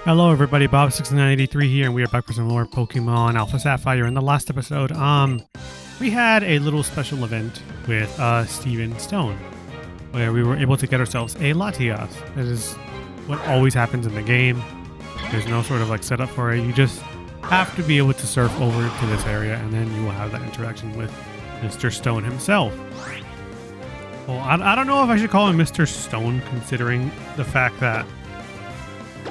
Hello everybody, Bob6983 here, and we are back for some more Pokemon Alpha Sapphire. In the last episode, we had a little special event with Steven Stone, where we were able to get ourselves a Latias. That is what always happens in the game. There's no sort of like setup for it. You just have to be able to surf over to this area, and then you will have that interaction with Mr. Stone himself. Well, I don't know if I should call him Mr. Stone, considering the fact that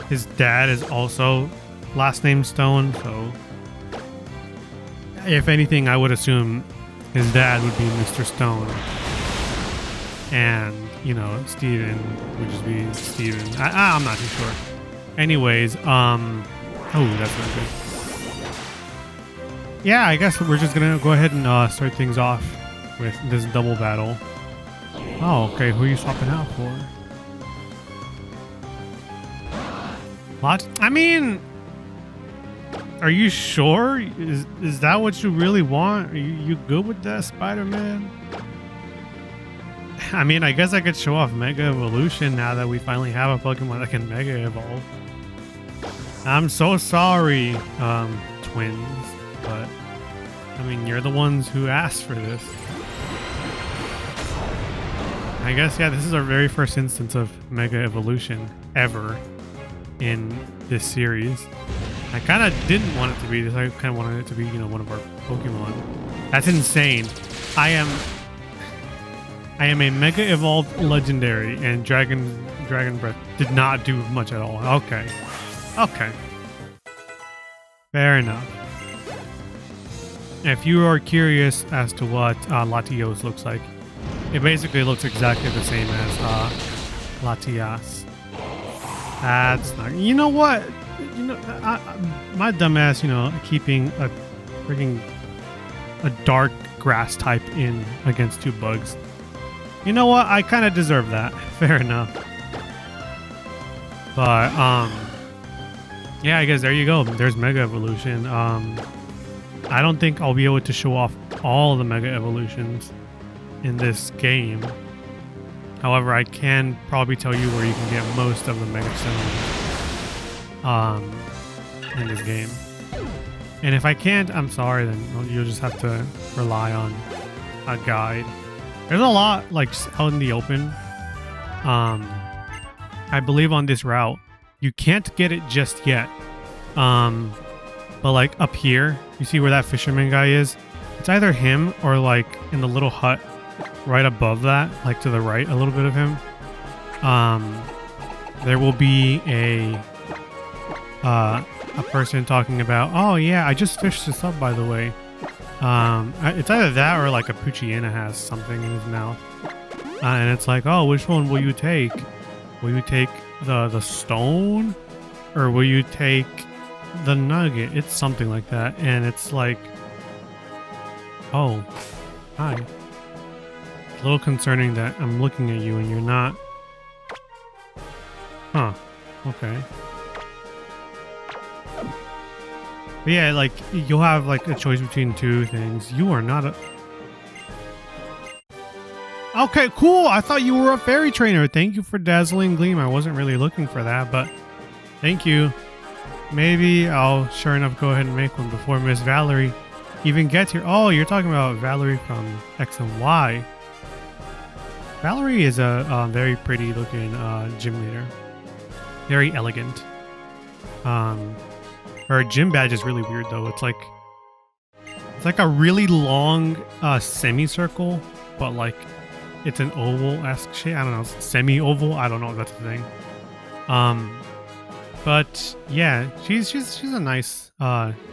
his dad is also last name Stone, so if anything, I would assume his dad would be Mr. Stone, and you know, Steven would just be Steven. I'm not too sure. Anyways, oh, that's really good. Yeah, I guess we're just gonna go ahead and start things off with this double battle. Oh, okay. Who are you swapping out for? What? I mean, are you sure? Is that what you really want? Are you good with that, Spider-Man? I mean, I guess I could show off Mega Evolution now that we finally have a Pokemon that can Mega Evolve. I'm so sorry, twins, but I mean, you're the ones who asked for this. I guess, yeah, this is our very first instance of Mega Evolution ever in this series. I kind of didn't want it to be this. I kind of wanted it to be, you know, one of our Pokemon. That's insane. I am a Mega Evolved Legendary, and Dragon Breath did not do much at all. Okay. Okay. Fair enough. If you are curious as to what Latios looks like, it basically looks exactly the same as Latias. That's not. You know what? You know, my dumbass. You know, keeping a freaking dark grass type in against two bugs. You know what? I kind of deserve that. Fair enough. But yeah, I guess there you go. There's Mega Evolution. I don't think I'll be able to show off all the Mega Evolutions in this game. However, I can probably tell you where you can get most of the Mega Stones in this game. And if I can't, I'm sorry, then you'll just have to rely on a guide. There's a lot like out in the open. I believe on this route, you can't get it just yet. But like up here, you see where that fisherman guy is? It's either him or like in the little hut right above that, like to the right, a little bit of him. There will be a person talking about, oh yeah, I just fished this up, by the way. It's either that or like a Poochyena has something in his mouth. And it's like, oh, which one will you take? Will you take the stone? Or will you take the nugget? It's something like that. And it's like, oh, hi. It's a little concerning that I'm looking at you and you're not. Huh. Okay. But yeah, like, you'll have like a choice between two things. You are not a... Okay, cool. I thought you were a fairy trainer. Thank you for Dazzling Gleam. I wasn't really looking for that, but thank you. Maybe I'll sure enough go ahead and make one before Miss Valerie even gets here. Oh, you're talking about Valerie from X and Y. Valerie is a very pretty looking gym leader. Very elegant. Her gym badge is really weird though. It's like a really long semicircle, but like it's an oval-esque shape. I don't know, semi-oval. I don't know if that's the thing. But yeah, she's a nice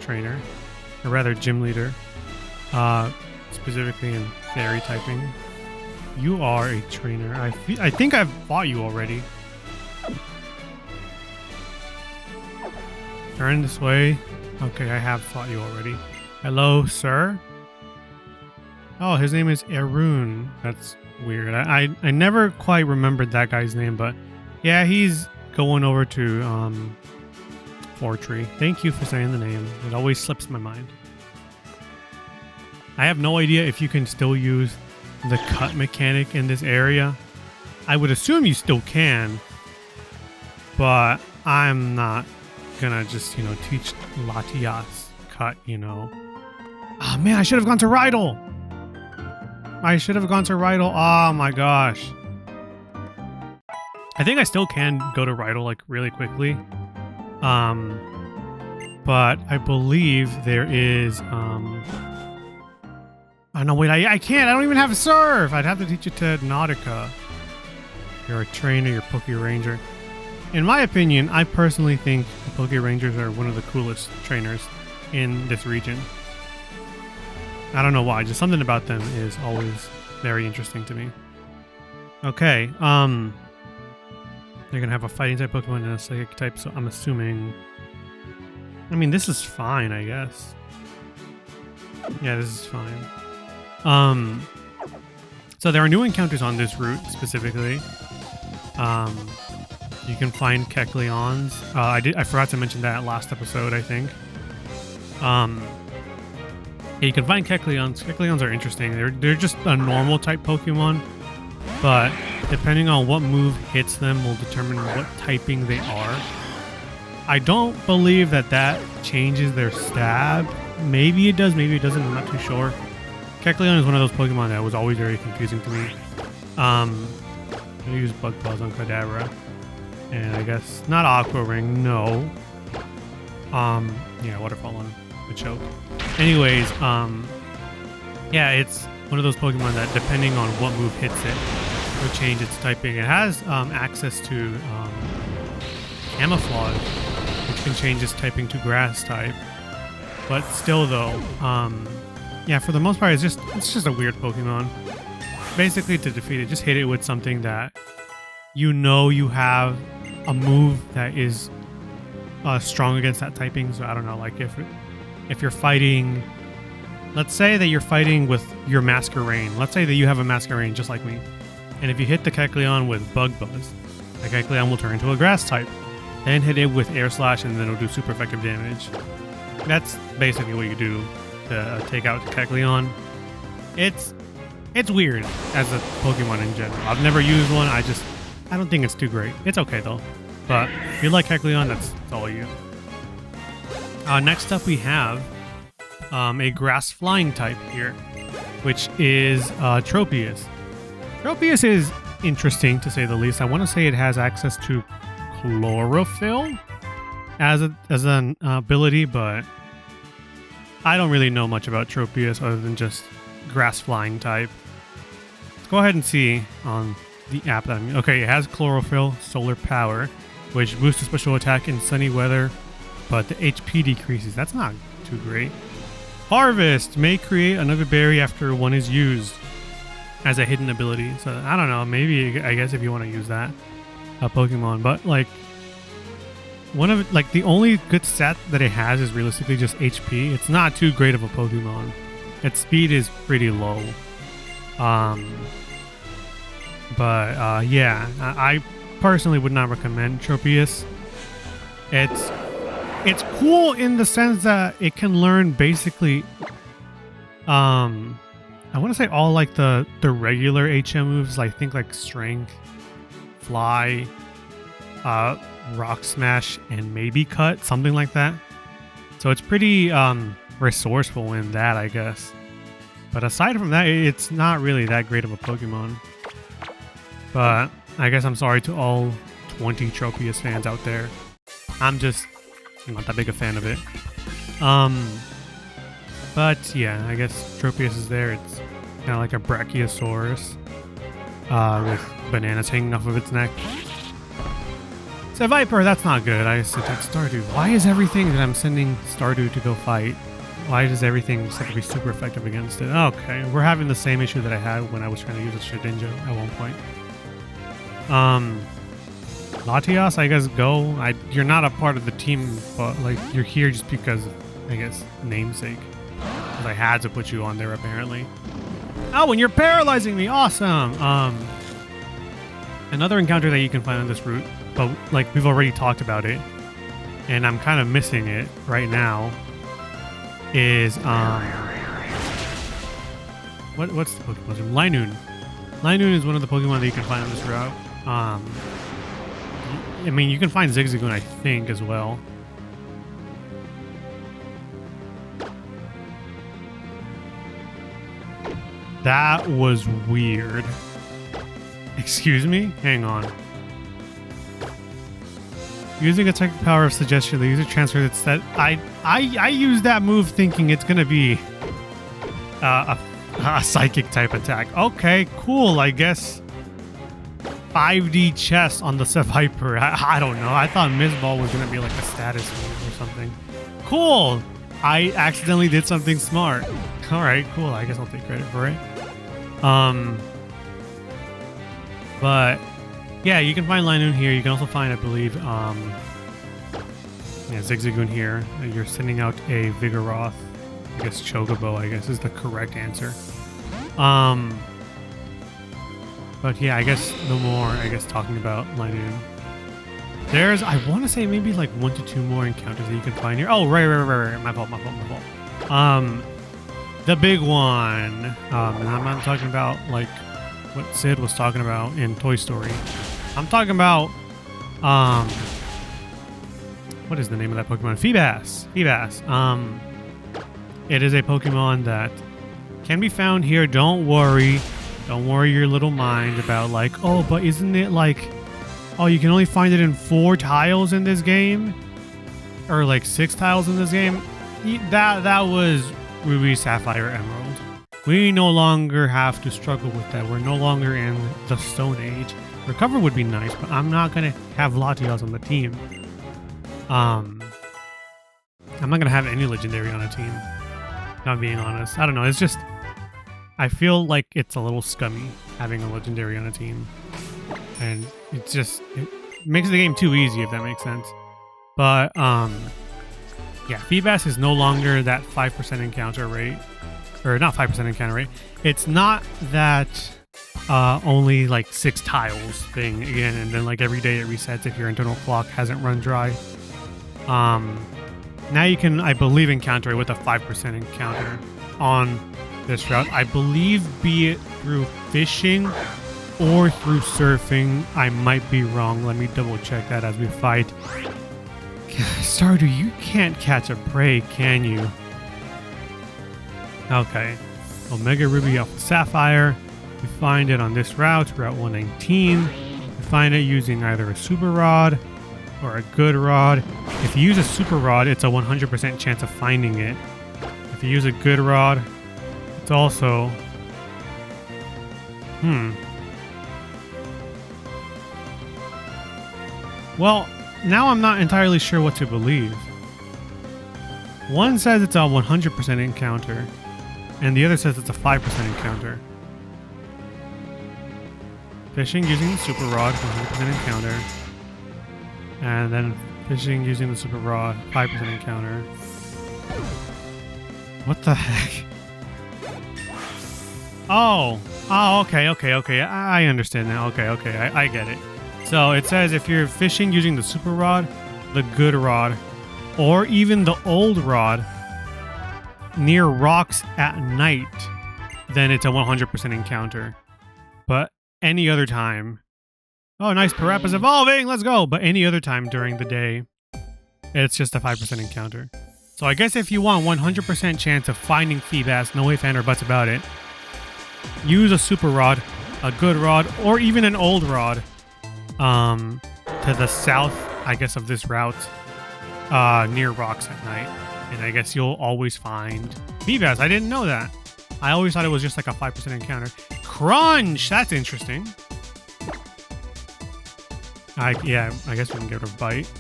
trainer, or rather gym leader, specifically in fairy typing. You are a trainer. I think I've fought you already. Turn this way. Okay, I have fought you already. Hello, sir. Oh, his name is Arun. That's weird. I never quite remembered that guy's name, but yeah, he's going over to Fortree. Thank you for saying the name. It always slips my mind. I have no idea if you can still use the cut mechanic in this area. I would assume you still can, but I'm not gonna just, teach Latias cut, Oh man, I should have gone to Rydell. Oh my gosh. I think I still can go to Rydell like really quickly. But I believe there is oh no, wait, I can't. I don't even have a serve. I'd have to teach it to Nautica. You're a trainer, you're Poke Ranger. In my opinion, I personally think the Poke Rangers are one of the coolest trainers in this region. I don't know why, just something about them is always very interesting to me. Okay, they're gonna have a fighting type Pokemon and a psychic type, so I'm assuming... I mean, this is fine, I guess. Yeah, this is fine. So there are new encounters on this route, specifically. You can find Kecleons. I forgot to mention that last episode, I think. Yeah, you can find Kecleons. Kecleons are interesting. They're just a normal type Pokemon, but depending on what move hits them will determine what typing they are. I don't believe that changes their stab. Maybe it does, maybe it doesn't. I'm not too sure. Kecleon is one of those Pokemon that was always very confusing to me. I'm gonna use Bug Buzz on Kadabra. And I guess not Aqua Ring, no. Yeah, Waterfall on the Choke. Anyways, yeah, it's one of those Pokemon that, depending on what move hits it, will change its typing. It has access to Camouflage, which can change its typing to Grass type. But still, though, yeah, for the most part, it's just a weird Pokemon. Basically, to defeat it, just hit it with something that you have a move that is strong against that typing. So I don't know, like if you're fighting, let's say that you're fighting with your Masquerain. Let's say that you have a Masquerain just like me, and if you hit the Kecleon with Bug Buzz, the Kecleon will turn into a Grass type. Then hit it with Air Slash, and then it'll do super effective damage. That's basically what you do to take out Kecleon. It's weird as a Pokemon in general. I've never used one. I don't think it's too great. It's okay though. But if you like Kecleon, that's all you. Next up we have a Grass Flying type here, which is Tropius. Tropius is interesting to say the least. I want to say it has access to Chlorophyll as an ability, but I don't really know much about Tropius other than just Grass Flying type. Let's go ahead and see on the app that I'm using. Okay, it has Chlorophyll, Solar Power, which boosts the special attack in sunny weather, but the HP decreases. That's not too great. Harvest may create another berry after one is used as a hidden ability. So I don't know, maybe I guess if you want to use that Pokemon, but like the only good stat that it has is realistically just HP. It's not too great of a Pokemon. Its speed is pretty low. But yeah, I personally would not recommend Tropius. It's cool in the sense that it can learn basically I want to say all like the regular HM moves, like think like Strength, Fly, Rock Smash, and maybe Cut, something like that. So it's pretty resourceful in that, I guess. But aside from that, it's not really that great of a Pokemon. But I guess I'm sorry to all 20 Tropius fans out there. I'm just not that big a fan of it. But yeah, I guess Tropius is there. It's kind of like a Brachiosaurus with bananas hanging off of its neck. It's a Viper, that's not good. I sent out Stardew. Why is everything that I'm sending Stardew to go fight, why does everything just have to be super effective against it? Okay, we're having the same issue that I had when I was trying to use a Shedinja at one point. Latias, I guess go. You're not a part of the team, but like you're here just because, I guess, namesake. Because I had to put you on there apparently. Oh, and you're paralyzing me! Awesome! Another encounter that you can find on this route, but like we've already talked about it, and I'm kind of missing it right now, is what's the Pokemon? Linoon. Linoon is one of the Pokemon that you can find on this route. I mean, you can find Zigzagoon, I think, as well. That was weird. Excuse me? Hang on. Using a technical power of suggestion, the user transfers its set. I use that move thinking it's gonna be a psychic type attack. Okay, cool. I guess 5D chess on the Sapphire. I don't know. I thought Miss Ball was gonna be like a status move or something. Cool. I accidentally did something smart. All right, cool. I guess I'll take credit for it. But yeah, you can find Linoon here. You can also find, I believe, Zigzagoon here. You're sending out a Vigoroth. I guess Chocobo, I guess, is the correct answer. But yeah, I guess no more, talking about Linoon. There's, I want to say maybe like 1 to 2 more encounters that you can find here. Oh, right. My fault. The big one. And I'm not talking about like what Sid was talking about in Toy Story. I'm talking about, what is the name of that Pokemon? Feebas. It is a Pokemon that can be found here. Don't worry your little mind about like, oh, but isn't it like, oh, you can only find it in 4 tiles in this game? Or like 6 tiles in this game? That was Ruby, Sapphire, Emerald. We no longer have to struggle with that. We're no longer in the Stone Age. Recover would be nice, but I'm not going to have Latios on the team. I'm not going to have any Legendary on a team. Not being honest. I don't know. It's just, I feel like it's a little scummy having a Legendary on a team. And it's just, it makes the game too easy, if that makes sense. But, yeah, Feebas is no longer that 5% encounter rate. Or not 5% encounter rate. It's not that only like 6 tiles thing again, and then like every day it resets if your internal clock hasn't run dry. Now you can, I believe, encounter it with a 5% encounter on this route. I believe, be it through fishing or through surfing. I might be wrong. Let me double check that as we fight. Stardew, you can't catch a prey, can you? Okay. Omega Ruby Alpha Sapphire. We find it on this route, Route 119. We find it using either a Super Rod or a Good Rod. If you use a Super Rod, it's a 100% chance of finding it. If you use a Good Rod, it's also... Well, now I'm not entirely sure what to believe. One says it's a 100% encounter, and the other says it's a 5% encounter. Fishing using the Super Rod, 100% encounter. And then fishing using the Super Rod, 5% encounter. What the heck? Oh, okay. I understand now. Okay, I get it. So it says if you're fishing using the Super Rod, the Good Rod, or even the Old Rod near rocks at night, then it's a 100% encounter. But any other time... Oh, nice, Parappa's evolving! Let's go! But any other time during the day, it's just a 5% encounter. So I guess if you want 100% chance of finding Feebas, no ifs, ands, or buts about it, use a Super Rod, a Good Rod, or even an Old Rod to the south, I guess, of this route, near rocks at night. And I guess you'll always find Feebas. I didn't know that. I always thought it was just like a 5% encounter. Crunch! That's interesting. I guess we can give it a bite.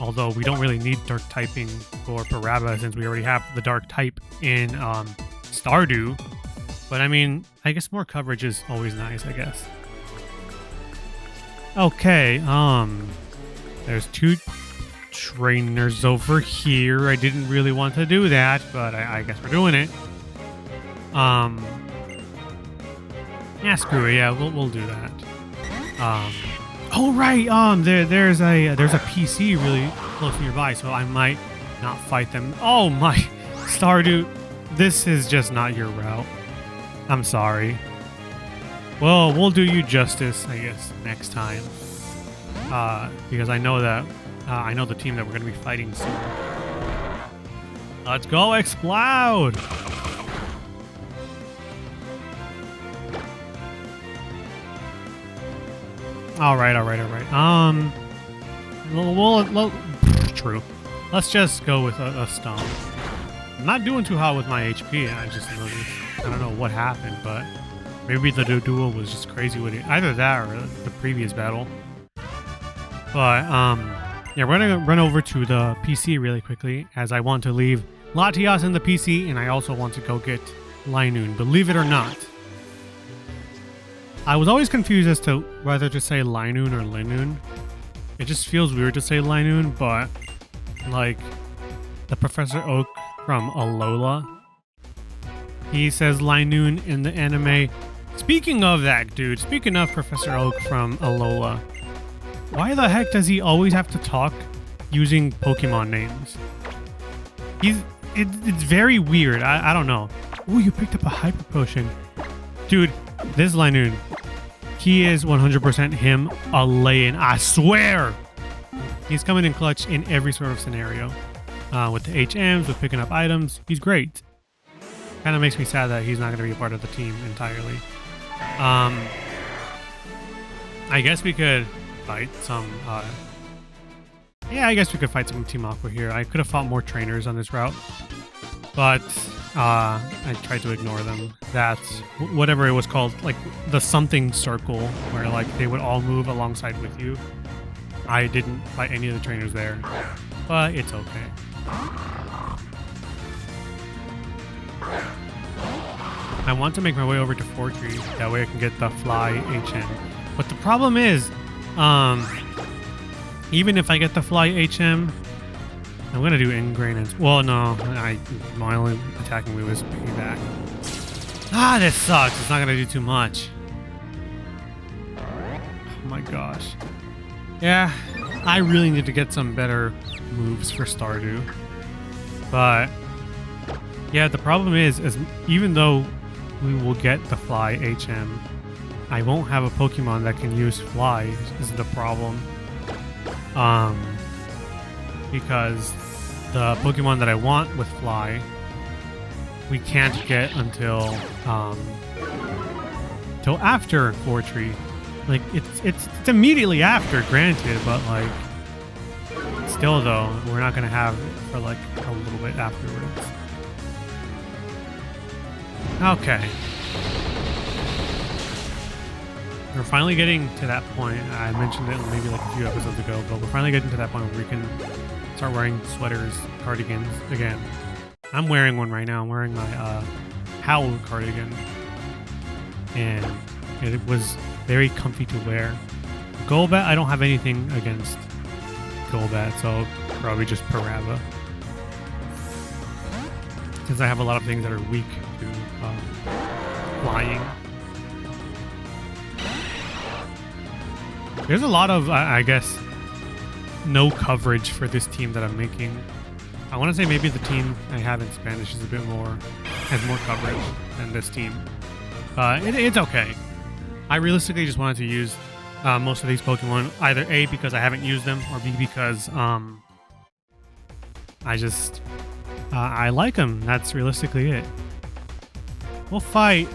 Although we don't really need dark typing for Parappa since we already have the dark type in Stardew. But I mean, I guess more coverage is always nice, I guess. Okay, there's 2 trainers over here. I didn't really want to do that, but I guess we're doing it. Yeah, screw it. Yeah, we'll do that. Oh right. There's a PC really close nearby, so I might not fight them. Oh my, Stardew, this is just not your route. I'm sorry. Well, we'll do you justice, I guess, next time. Because I know that I know the team that we're gonna be fighting soon. Let's go, Explode! All right. True. Let's just go with a stone. I'm not doing too hot with my HP. I just noticed. I don't know what happened, but maybe the duel was just crazy with it. Either that or the previous battle. But yeah, we're gonna run over to the PC really quickly, as I want to leave Latias in the PC, and I also want to go get Linoon. Believe it or not, I was always confused as to whether to say Linoon or Linoon. It just feels weird to say Linoon, but like the Professor Oak from Alola, he says Linoon in the anime. Speaking of that, dude, speaking of Professor Oak from Alola, why the heck does he always have to talk using Pokemon names? It's very weird. I don't know. Oh, you picked up a Hyper Potion. Dude, this Linoon, he is 100% him, a lay-in. I swear! He's coming in clutch in every sort of scenario. With the HMs, with picking up items. He's great. Kind of makes me sad that he's not going to be a part of the team entirely. I guess we could fight some... yeah, I guess we could fight some Team Aqua here. I could have fought more trainers on this route, but I tried to ignore them. That's whatever it was called, like the something circle, where like they would all move alongside with you. I didn't fight any of the trainers there, but it's okay. I want to make my way over to Fortree, that way I can get the Fly HM. But the problem is, even if I get the Fly HM, I'm going to do Ingrain and... Well, no, my only attacking move is Piggyback. Ah, this sucks. It's not going to do too much. Oh my gosh. Yeah, I really need to get some better moves for Stardew. But, yeah, the problem is even though we will get the Fly HM, I won't have a Pokemon that can use Fly is the problem. Because the Pokemon that I want with Fly, we can't get until after Fortree. Like it's immediately after, granted, but like still though, we're not gonna have it for like a little bit afterwards. Okay. We're finally getting to that point. I mentioned it maybe like a few episodes ago, but we're finally getting to that point where we can start wearing sweaters, cardigans again. I'm wearing one right now. I'm wearing my Howl cardigan, and it was very comfy to wear. Golbat, I don't have anything against Golbat, so probably just Parava, since I have a lot of things that are weak to flying. There's a lot of, I guess, no coverage for this team that I'm making. I want to say maybe the team I have in Spanish is a bit more, has more coverage than this team. It's okay. I realistically just wanted to use most of these Pokemon, either A, because I haven't used them, or B, because I like them. That's realistically it. We'll fight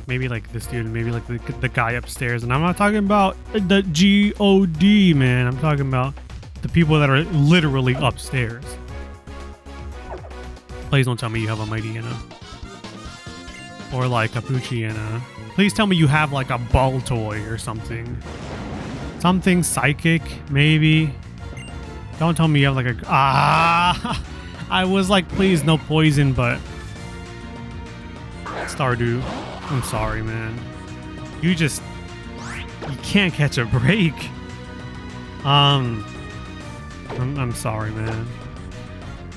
maybe like this dude, maybe like the guy upstairs. And I'm not talking about the GOD, man. I'm talking about the people that are literally upstairs. Please don't tell me you have a Mightyena. Or like a Poochyena. Please tell me you have like a Baltoy or something. Something psychic, maybe. Don't tell me you have like a... I was like, please, no poison, but... Stardew, I'm sorry, man. You can't catch a break. I'm sorry, man.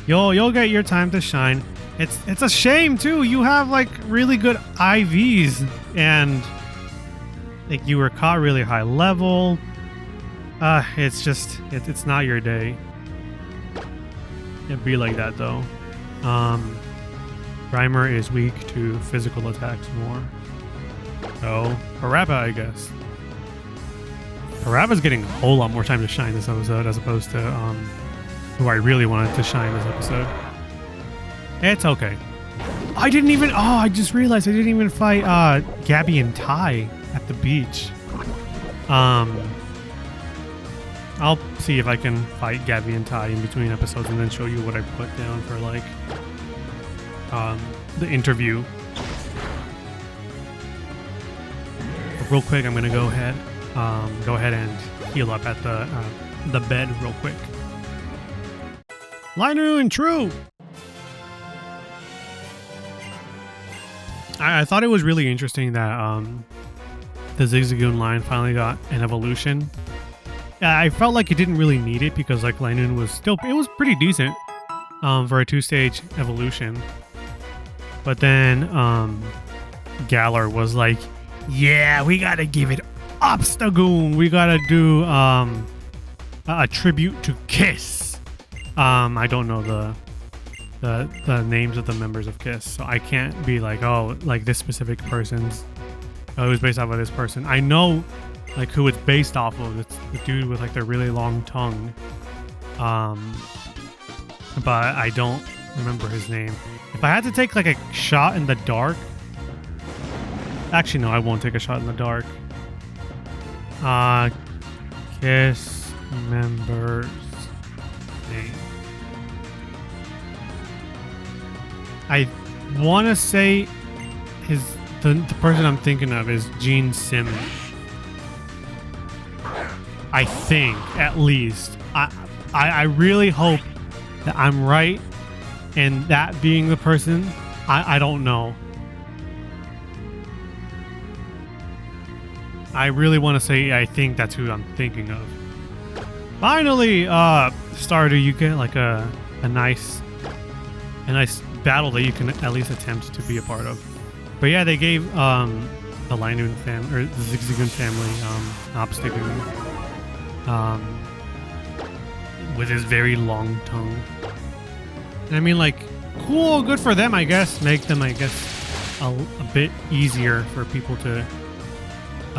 You'll get your time to shine. It's a shame too. You have like really good IVs, and like you were caught really high level. It's just it's not your day. It'd be like that though. Grimer is weak to physical attacks more. So Parappa, I guess. Parappa's getting a whole lot more time to shine this episode as opposed to who I really wanted to shine this episode. It's okay. I just realized I didn't even fight Gabby and Ty at the beach. I'll see if I can fight Gabby and Ty in between episodes and then show you what I put down for like the interview. But real quick, I'm gonna go ahead and heal up at the bed real quick. Liner and True. I thought it was really interesting that the Zigzagoon line finally got an evolution. I felt like it didn't really need it because like Linoon was pretty decent for a 2-stage evolution. But then Galar was like, yeah, we gotta give it Obstagoon. We gotta do a tribute to Kiss. I don't know the names of the members of Kiss, so I can't be like, oh, like this specific person's it was based off of this person. I know like who it's based off of. It's the dude with like the really long tongue, but I don't remember his name. If I had to take like a shot in the dark, actually no, I won't take a shot in the dark. Kiss members name. I want to say the person I'm thinking of is Gene Simmons. I think, at least. I really hope that I'm right, and that being the person, I don't know. I really want to say I think that's who I'm thinking of. Finally, Stardew, you get like a nice battle that you can at least attempt to be a part of. But yeah, they gave the Linoon family, or the Zigzagoon family, Obstagoon, with his very long tongue. And I mean, like, cool, good for them, I guess. Make them, I guess, a bit easier for people to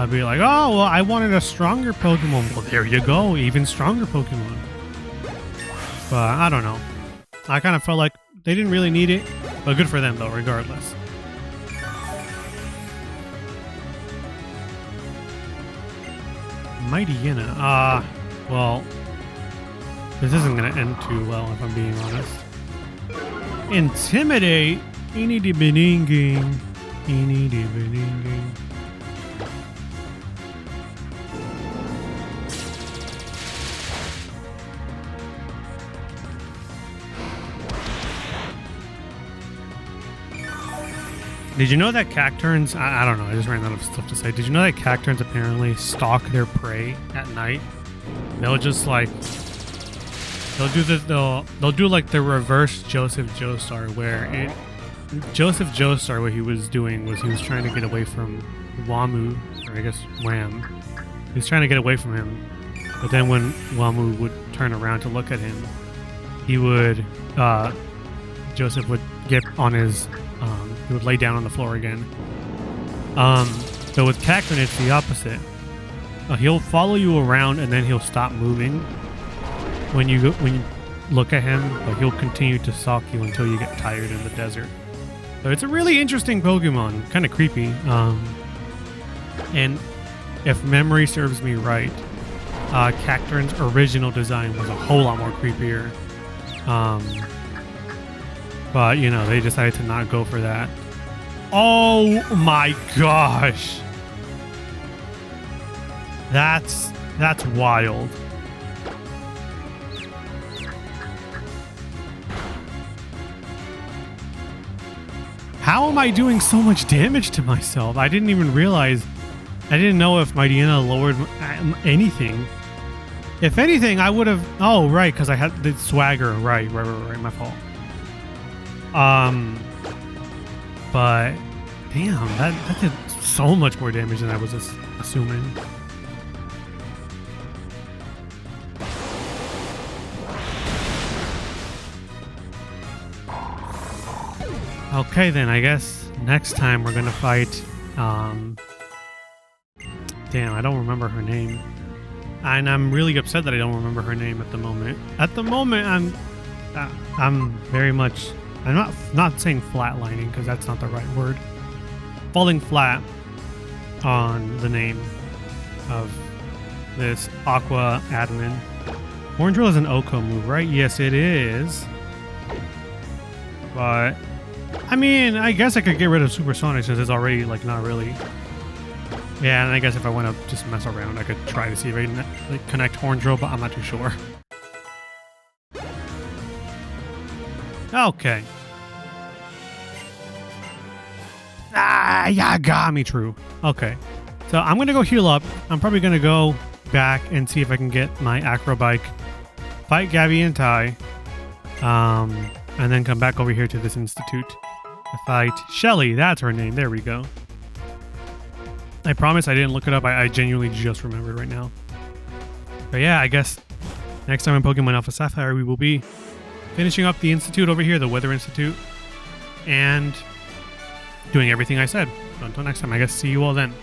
be like, oh, well, I wanted a stronger Pokemon. Well, there you go, even stronger Pokemon. But I don't know. I kind of felt like they didn't really need it, but good for them, though, regardless. Mightyena. Well, this isn't going to end too well, if I'm being honest. Intimidate? Eeny de beninging. Eeny de beninging. Did you know that Cacturns, I don't know, I just ran out of stuff to say. Did you know that Cacturns apparently stalk their prey at night? They'll just like, they'll do like the reverse Joseph Joestar, where Joseph Joestar, what he was doing was he was trying to get away from Wamu, or I guess Wham. He was trying to get away from him, but then when Wamu would turn around to look at him, he would, Joseph would get on his, he would lay down on the floor again. But with Cacturn, it's the opposite. He'll follow you around and then he'll stop moving when you look at him, but he'll continue to stalk you until you get tired in the desert. So it's a really interesting Pokemon, kind of creepy. And if memory serves me right, Cacturn's original design was a whole lot more creepier. But, you know, they decided to not go for that. Oh my gosh. That's wild. How am I doing so much damage to myself? I didn't even realize. I didn't know if Mightyena lowered anything. If anything, I would have... Oh, right, because I had the swagger. Right, my fault. But damn, that did so much more damage than I was assuming. Okay, then I guess next time we're gonna fight. Damn, I don't remember her name, and I'm really upset that I don't remember her name at the moment. At the moment, I'm very much. I'm not saying flatlining because that's not the right word. Falling flat on the name of this Aqua admin. Horn Drill is an Oko move, right? Yes, it is. But I mean, I guess I could get rid of Supersonic since it's already like not really. Yeah, and I guess if I want to just mess around, I could try to see if I can like connect Horn Drill, but I'm not too sure. Okay. Ah, yeah, got me, true. Okay. So I'm going to go heal up. I'm probably going to go back and see if I can get my acro bike, fight Gabby and Ty, and then come back over here to this institute to fight Shelly. That's her name. There we go. I promise I didn't look it up. I genuinely just remembered right now. But yeah, I guess next time in Pokemon Alpha Sapphire, we will be finishing up the institute over here, the Weather Institute, and doing everything I said. So until next time, I guess see you all then.